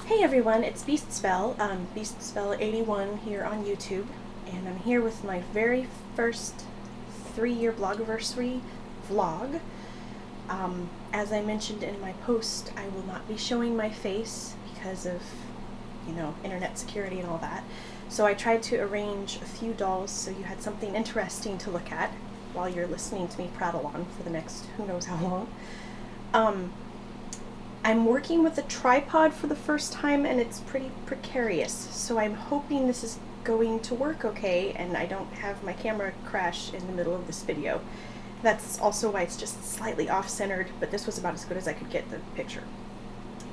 Hey everyone, it's BeastSpell81 here on YouTube, and I'm here with my very first 3-year Blogoversary vlog. As I mentioned in my post, I will not be showing my face because of, internet security and all that. So I tried to arrange a few dolls so you had something interesting to look at while you're listening to me prattle on for the next who knows how long. I'm working with a tripod for the first time and it's pretty precarious, so I'm hoping this is going to work okay and I don't have my camera crash in the middle of this video. That's also why it's just slightly off-centered, but this was about as good as I could get the picture.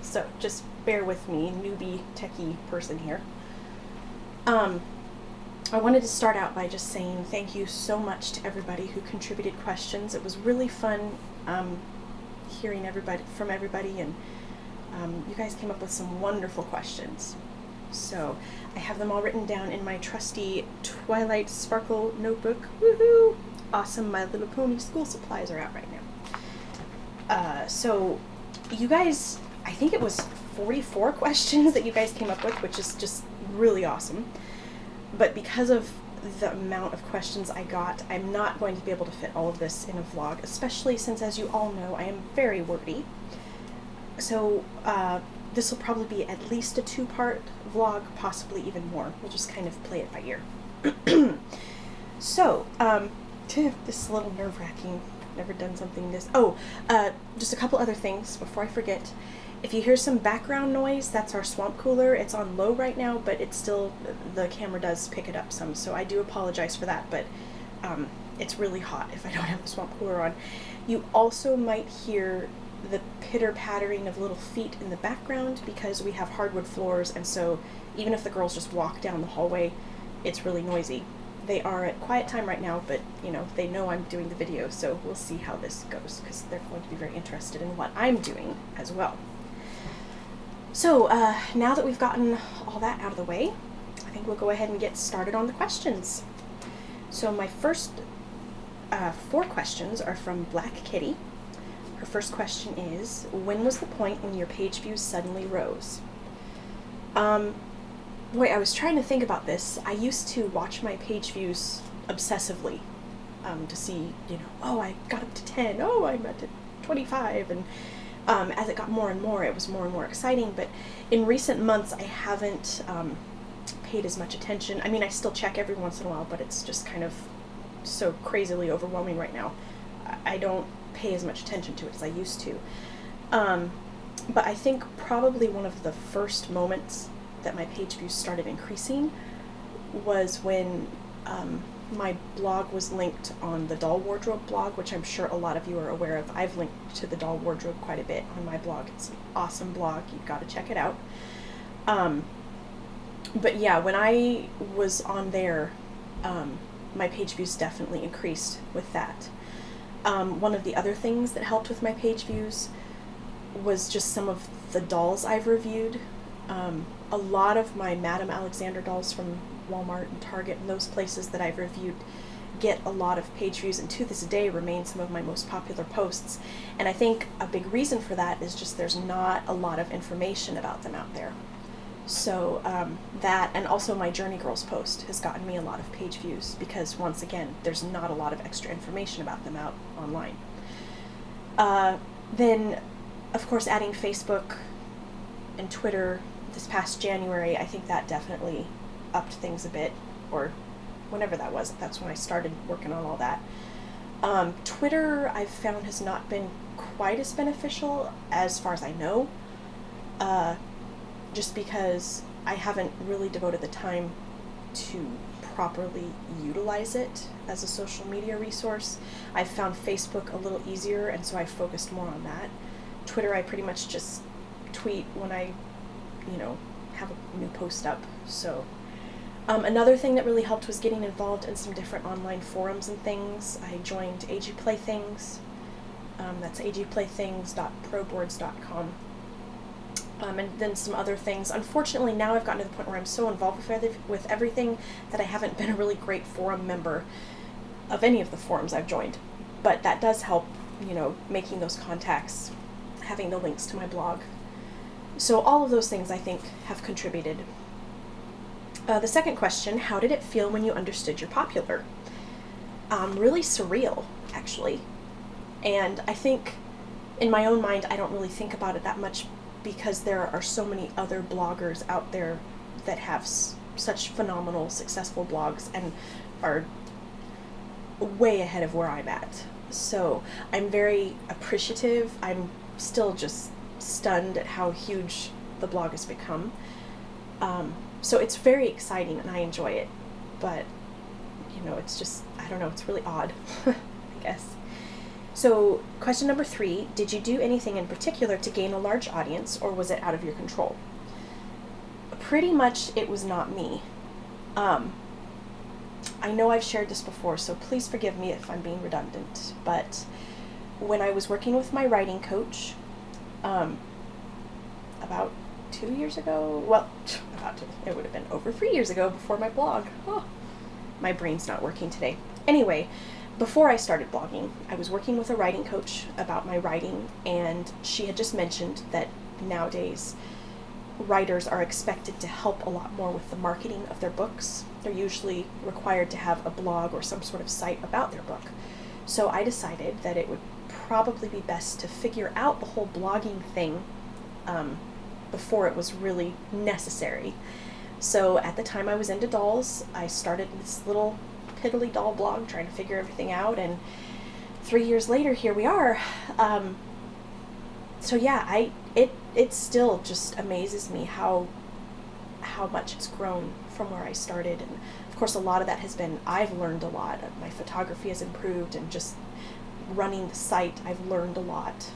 So just bear with me, newbie techie person here. I wanted to start out by just saying thank you so much to everybody who contributed questions. It was really fun hearing from everybody, and you guys came up with some wonderful questions. So I have them all written down in my trusty Twilight Sparkle notebook. Woohoo! Awesome, My Little Pony school supplies are out right now. So you guys, I think it was 44 questions that you guys came up with, which is just really awesome. But because of the amount of questions I got, I'm not going to be able to fit all of this in a vlog, especially since, as you all know, I am very wordy. So this will probably be at least a 2-part vlog, possibly even more. We'll just kind of play it by ear. So, this is a little nerve-wracking. Never done something this. Just a couple other things before I forget. If you hear some background noise, that's our swamp cooler. It's on low right now, but it's still, the camera does pick it up some, so I do apologize for that, but it's really hot if I don't have the swamp cooler on. You also might hear the pitter-pattering of little feet in the background because we have hardwood floors, and so even if the girls just walk down the hallway, it's really noisy. They are at quiet time right now, but they know I'm doing the video, so we'll see how this goes because they're going to be very interested in what I'm doing as well. So now that we've gotten all that out of the way, I think we'll go ahead and get started on the questions. So my first 4 questions are from BlackKitty. Her first question is, when was the point when your page views suddenly rose? Boy, I was trying to think about this. I used to watch my page views obsessively to see, oh, I got up to 10, oh, I'm at 25, and as it got more and more, it was more and more exciting, but in recent months, I haven't paid as much attention. I mean, I still check every once in a while, but it's just kind of so crazily overwhelming right now. I don't pay as much attention to it as I used to. But I think probably one of the first moments that my page views started increasing was when my blog was linked on the Doll Wardrobe blog, which I'm sure a lot of you are aware of. I've linked to the Doll Wardrobe quite a bit on my blog. It's an awesome blog. You've got to check it out. But yeah, when I was on there, my page views definitely increased with that. One of the other things that helped with my page views was just some of the dolls I've reviewed. A lot of my Madame Alexander dolls from Walmart and Target and those places that I've reviewed get a lot of page views, and to this day remain some of my most popular posts. And I think a big reason for that is just there's not a lot of information about them out there. So that, and also my Journey Girls post has gotten me a lot of page views because, once again, there's not a lot of extra information about them out online. Then, of course, adding Facebook and Twitter this past January, I think that definitely upped things a bit, or whenever that was. That's when I started working on all that. Twitter, I've found, has not been quite as beneficial as far as I know, just because I haven't really devoted the time to properly utilize it as a social media resource. I've found Facebook a little easier, and so I focused more on that. Twitter, I pretty much just tweet when I have a new post up. So another thing that really helped was getting involved in some different online forums and things. I joined AG Playthings. That's agplaythings.proboards.com. And then some other things. Unfortunately, now I've gotten to the point where I'm so involved with everything that I haven't been a really great forum member of any of the forums I've joined. But that does help, making those contacts, having the links to my blog. So all of those things I think have contributed. The second question, how did it feel when you understood you're popular? Really surreal, actually. And I think in my own mind, I don't really think about it that much because there are so many other bloggers out there that have such phenomenal, successful blogs and are way ahead of where I'm at. So I'm very appreciative. I'm still just stunned at how huge the blog has become. So it's very exciting and I enjoy it. But, you know, it's just, I don't know, it's really odd, I guess. So question number 3, did you do anything in particular to gain a large audience, or was it out of your control? Pretty much it was not me. I know I've shared this before, so please forgive me if I'm being redundant, but when I was working with my writing coach, about 2 years ago, well, it would have been over 3 years ago before my blog. Oh, my brain's not working today. Anyway, before I started blogging, I was working with a writing coach about my writing, and she had just mentioned that nowadays writers are expected to help a lot more with the marketing of their books. They're usually required to have a blog or some sort of site about their book. So I decided that it would probably be best to figure out the whole blogging thing before it was really necessary. So at the time I was into dolls, I started this little piddly doll blog trying to figure everything out, and 3 years later, here we are. So yeah, it still just amazes me how much it's grown from where I started. And of course, a lot of that has been, I've learned a lot. My photography has improved, and just running the site, I've learned a lot.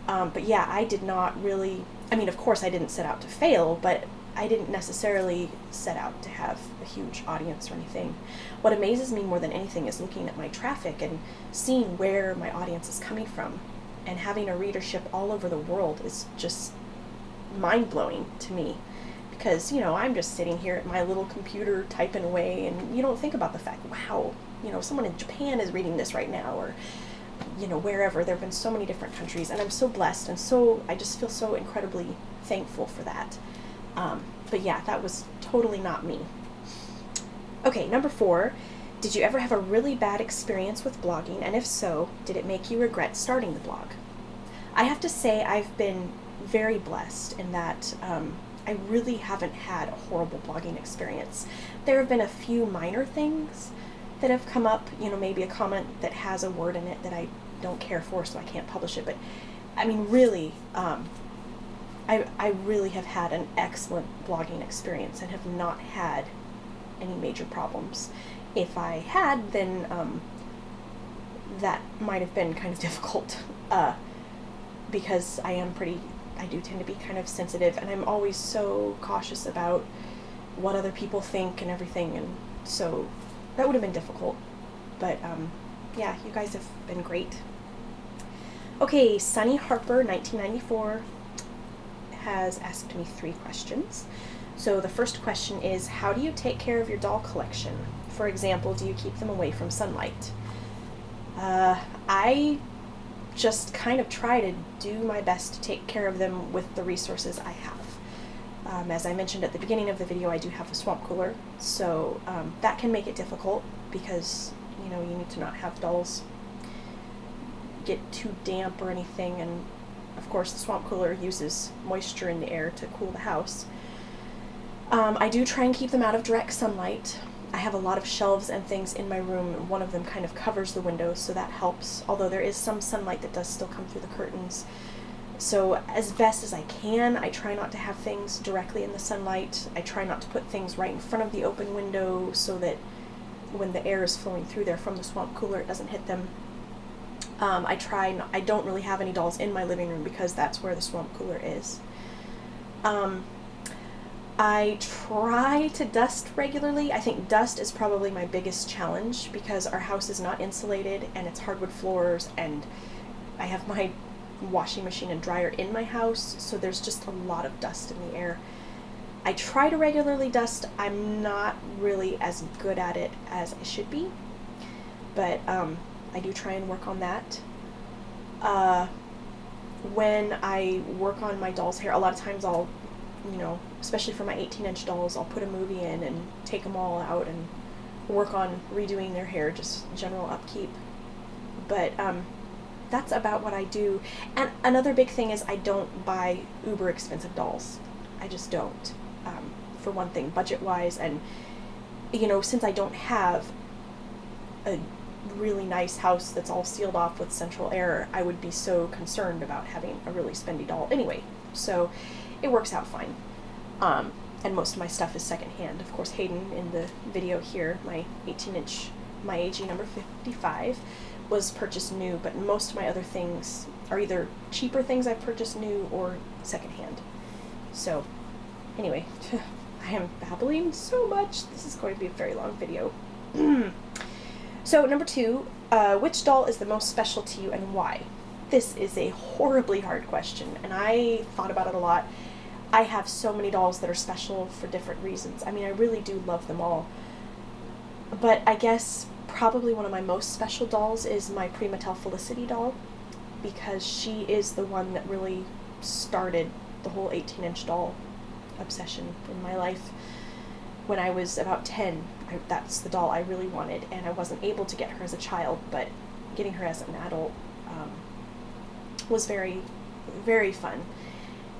But yeah, I did not really, I mean, of course I didn't set out to fail, but I didn't necessarily set out to have a huge audience or anything. What amazes me more than anything is looking at my traffic and seeing where my audience is coming from, and having a readership all over the world is just mind-blowing to me. Because, you know, I'm just sitting here at my little computer typing away, and you don't think about the fact, wow, you know, someone in Japan is reading this right now, or, you know, wherever. There have been so many different countries, and I'm so blessed, and so, I just feel so incredibly thankful for that. But yeah, that was totally not me. Okay, number 4, did you ever have a really bad experience with blogging, and if so, did it make you regret starting the blog? I have to say I've been very blessed in that I really haven't had a horrible blogging experience. There have been a few minor things that have come up, you know, maybe a comment that has a word in it that I don't care for, so I can't publish it, but I mean, really, I really have had an excellent blogging experience and have not had any major problems. If I had, then that might have been kind of difficult because I do tend to be kind of sensitive, and I'm always so cautious about what other people think and everything, and so that would have been difficult. But yeah, you guys have been great. Okay, Sunny Harper, 1994, has asked me 3 questions. So the first question is, how do you take care of your doll collection? For example, do you keep them away from sunlight? I just kind of try to do my best to take care of them with the resources I have. As I mentioned at the beginning of the video, I do have a swamp cooler, so that can make it difficult because, you know, you need to not have dolls get too damp or anything, and of course the swamp cooler uses moisture in the air to cool the house. I do try and keep them out of direct sunlight. I have a lot of shelves and things in my room, and one of them kind of covers the window, so that helps, although there is some sunlight that does still come through the curtains. So as best as I can, I try not to have things directly in the sunlight. I try not to put things right in front of the open window so that when the air is flowing through there from the swamp cooler, it doesn't hit them. I don't really have any dolls in my living room because that's where the swamp cooler is. I try to dust regularly. I think dust is probably my biggest challenge because our house is not insulated and it's hardwood floors, and I have my washing machine and dryer in my house, so there's just a lot of dust in the air. I try to regularly dust. I'm not really as good at it as I should be, but I do try and work on that. when I work on my doll's hair, a lot of times I'll, especially for my 18-inch dolls, I'll put a movie in and take them all out and work on redoing their hair, just general upkeep. But that's about what I do. And another big thing is I don't buy uber expensive dolls. I just don't. For one thing, budget-wise, and since I don't have a really nice house that's all sealed off with central air, I would be so concerned about having a really spendy doll anyway. So it works out fine. And most of my stuff is secondhand. Of course, Hayden in the video here, my 18-inch, my AG number 55, was purchased new, but most of my other things are either cheaper things I've purchased new or secondhand. So anyway, I am babbling so much. This is going to be a very long video. So number 2, which doll is the most special to you and why? This is a horribly hard question, and I thought about it a lot. I have so many dolls that are special for different reasons. I mean, I really do love them all. But I guess probably one of my most special dolls is my Prematel Felicity doll, because she is the one that really started the whole 18-inch doll obsession in my life. When I was about 10, that's the doll I really wanted, and I wasn't able to get her as a child, but getting her as an adult was very, very fun.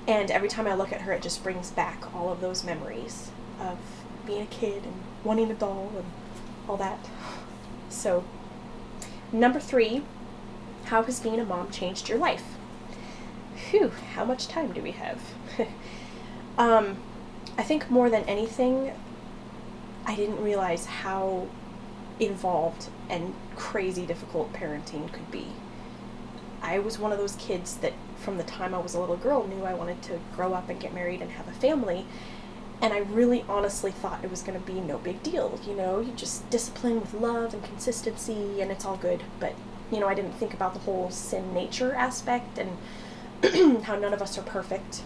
And every time I look at her, it just brings back all of those memories of being a kid and wanting a doll and all that. So, number 3, how has being a mom changed your life? Phew, how much time do we have? I think more than anything, I didn't realize how involved and crazy difficult parenting could be. I was one of those kids that from the time I was a little girl knew I wanted to grow up and get married and have a family, and I really honestly thought it was going to be no big deal. You just discipline with love and consistency and it's all good. But I didn't think about the whole sin nature aspect and how none of us are perfect.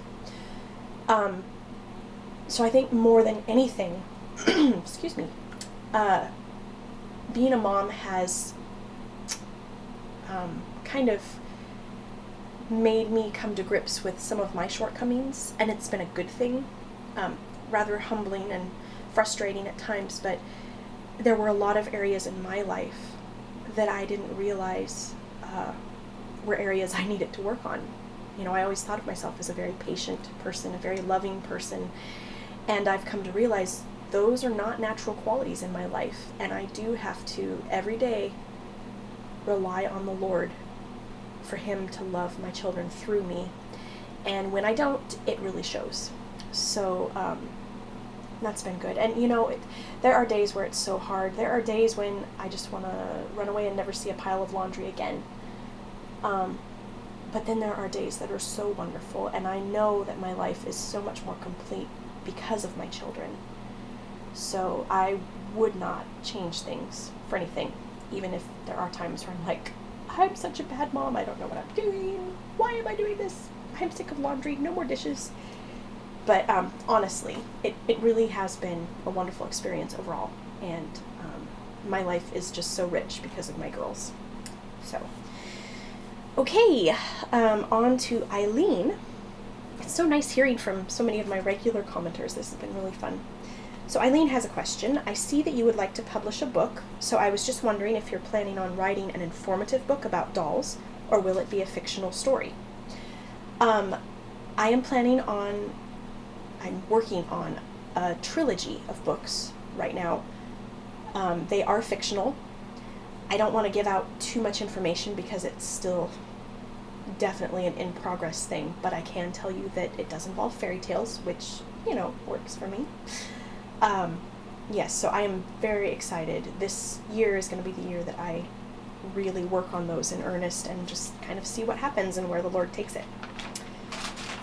So I think more than anything, excuse me, being a mom has kind of made me come to grips with some of my shortcomings, and it's been a good thing. Rather humbling and frustrating at times, but there were a lot of areas in my life that I didn't realize were areas I needed to work on. I always thought of myself as a very patient person, a very loving person, and I've come to realize those are not natural qualities in my life, and I do have to every day rely on the Lord for Him to love my children through me, and when I don't, it really shows. So that's been good. And there are days where it's so hard. There are days when I just want to run away and never see a pile of laundry again. But then there are days that are so wonderful, and I know that my life is so much more complete because of my children. So I would not change things for anything, even if there are times where I'm like, I'm such a bad mom, I don't know what I'm doing. Why am I doing this? I'm sick of laundry, no more dishes. But honestly, it really has been a wonderful experience overall, and my life is just so rich because of my girls. So, okay, on to Aileen. It's so nice hearing from so many of my regular commenters. This has been really fun. So Aileen has a question. I see that you would like to publish a book, so I was just wondering if you're planning on writing an informative book about dolls, or will it be a fictional story? I'm working on a trilogy of books right now. They are fictional. I don't want to give out too much information because it's still definitely an in-progress thing, but I can tell you that it does involve fairy tales, which, works for me. Yes, so I am very excited. This year is going to be the year that I really work on those in earnest and just kind of see what happens and where the Lord takes it.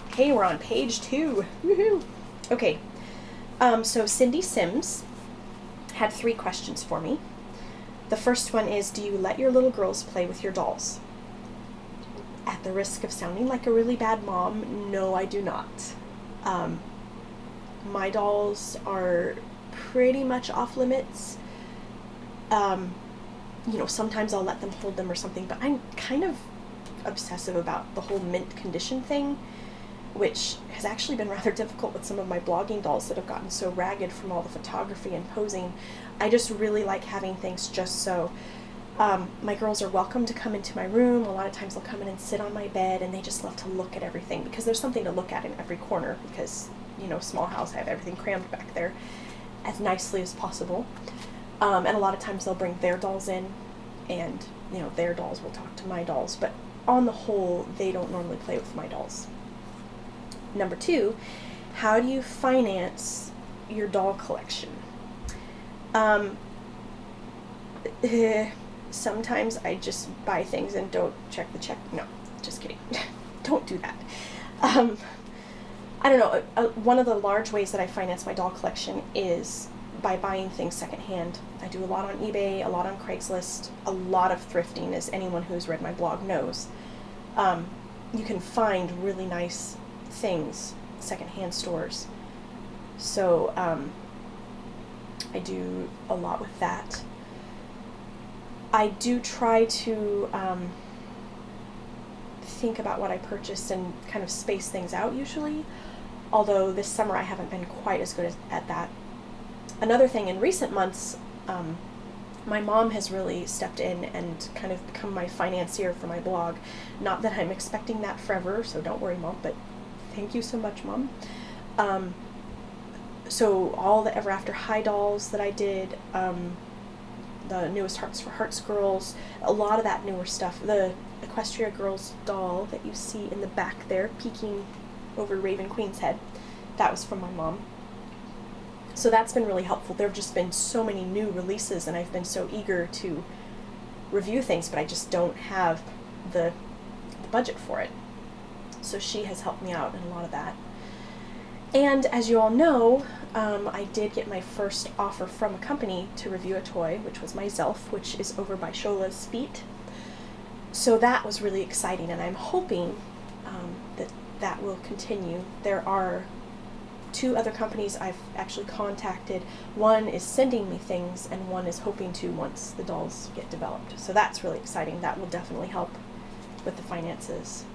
Okay, we're on page 2. Woohoo! Okay, so Cindy Sims had 3 questions for me. The first one is, do you let your little girls play with your dolls? At the risk of sounding like a really bad mom, no, I do not. My dolls are pretty much off limits. Sometimes I'll let them hold them or something, but I'm kind of obsessive about the whole mint condition thing, which has actually been rather difficult with some of my blogging dolls that have gotten so ragged from all the photography and posing. I just really like having things just so. My girls are welcome to come into my room. A lot of times they'll come in and sit on my bed, and they just love to look at everything because there's something to look at in every corner because, small house, I have everything crammed back there as nicely as possible. And a lot of times they'll bring their dolls in, and, their dolls will talk to my dolls. But on the whole, they don't normally play with my dolls. Number 2, how do you finance your doll collection? Sometimes I just buy things and don't check the check. No, just kidding. Don't do that. I don't know. One of the large ways that I finance my doll collection is by buying things secondhand. I do a lot on eBay, a lot on Craigslist, a lot of thrifting, as anyone who's read my blog knows. You can find really nice things, secondhand stores. So I do a lot with that. I do try to think about what I purchase and kind of space things out usually, although this summer I haven't been quite as good at that. Another thing, in recent months, my mom has really stepped in and kind of become my financier for my blog. Not that I'm expecting that forever, so don't worry, Mom, but thank you so much, Mom. So all the Ever After High dolls that I did, the newest Hearts for Hearts girls, a lot of that newer stuff. The Equestria Girls doll that you see in the back there, peeking over Raven Queen's head, that was from my mom. So that's been really helpful. There have just been so many new releases, and I've been so eager to review things, but I just don't have the budget for it. So she has helped me out in a lot of that. And as you all know, I did get my first offer from a company to review a toy, which was my Zelf, which is over by Shola's feet. So that was really exciting, and I'm hoping that will continue. There are 2 other companies I've actually contacted. One is sending me things, and one is hoping to once the dolls get developed. So that's really exciting. That will definitely help with the finances.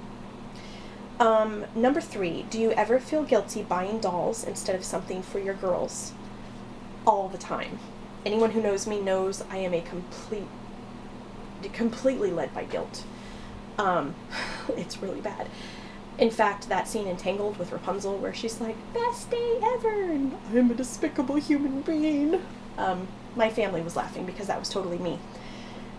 Number 3, do you ever feel guilty buying dolls instead of something for your girls? All the time. Anyone who knows me knows I am a completely led by guilt. It's really bad. In fact, that scene in Tangled with Rapunzel where she's like, best day ever, and I'm a despicable human being. My family was laughing because that was totally me.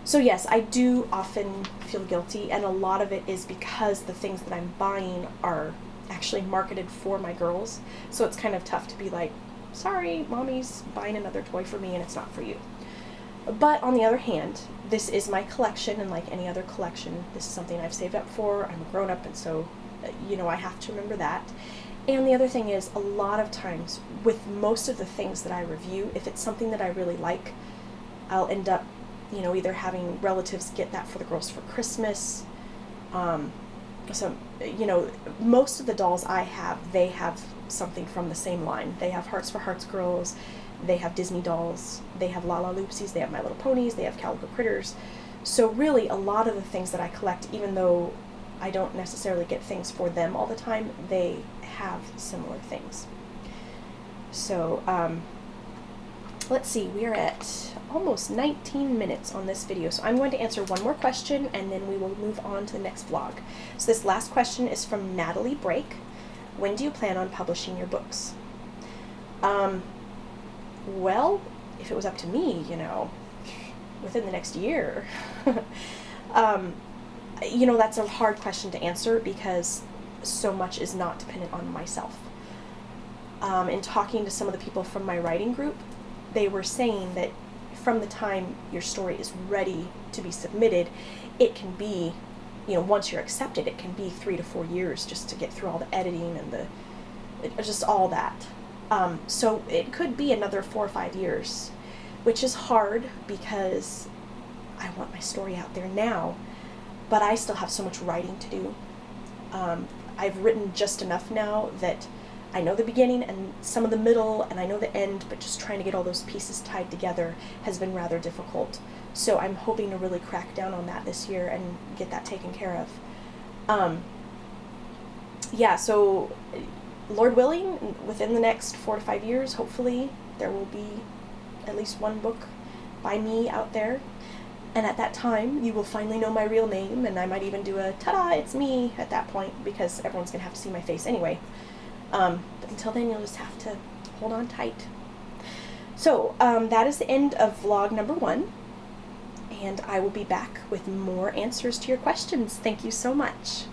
So yes, I do often feel guilty, and a lot of it is because the things that I'm buying are actually marketed for my girls. So it's kind of tough to be like, sorry, mommy's buying another toy for me and it's not for you. But on the other hand, this is my collection, and like any other collection, this is something I've saved up for. I'm a grown-up, and so, I have to remember that. And the other thing is, a lot of times, with most of the things that I review, if it's something that I really like, I'll end up either having relatives get that for the girls for Christmas. So, most of the dolls I have, they have something from the same line. They have Hearts for Hearts girls, they have Disney dolls, they have La La Loopsies, they have My Little Ponies, they have Calico Critters. So really, a lot of the things that I collect, even though I don't necessarily get things for them all the time, they have similar things. So, let's see, we are at almost 19 minutes on this video, so I'm going to answer one more question and then we will move on to the next vlog. So this last question is from Natalie Brake. When do you plan on publishing your books? Well, if it was up to me, within the next year. That's a hard question to answer because so much is not dependent on myself. In talking to some of the people from my writing group, they were saying that from the time your story is ready to be submitted, it can be, once you're accepted, it can be 3 to 4 years just to get through all the editing and just all that. So it could be another 4 or 5 years, which is hard because I want my story out there now, but I still have so much writing to do. I've written just enough now that I know the beginning and some of the middle, and I know the end, but just trying to get all those pieces tied together has been rather difficult. So I'm hoping to really crack down on that this year and get that taken care of. Yeah, so Lord willing, within the next 4 to 5 years, hopefully, there will be at least one book by me out there. And at that time, you will finally know my real name, and I might even do a ta-da, it's me at that point, because everyone's going to have to see my face anyway. But until then, you'll just have to hold on tight. So, that is the end of vlog number 1, and I will be back with more answers to your questions. Thank you so much.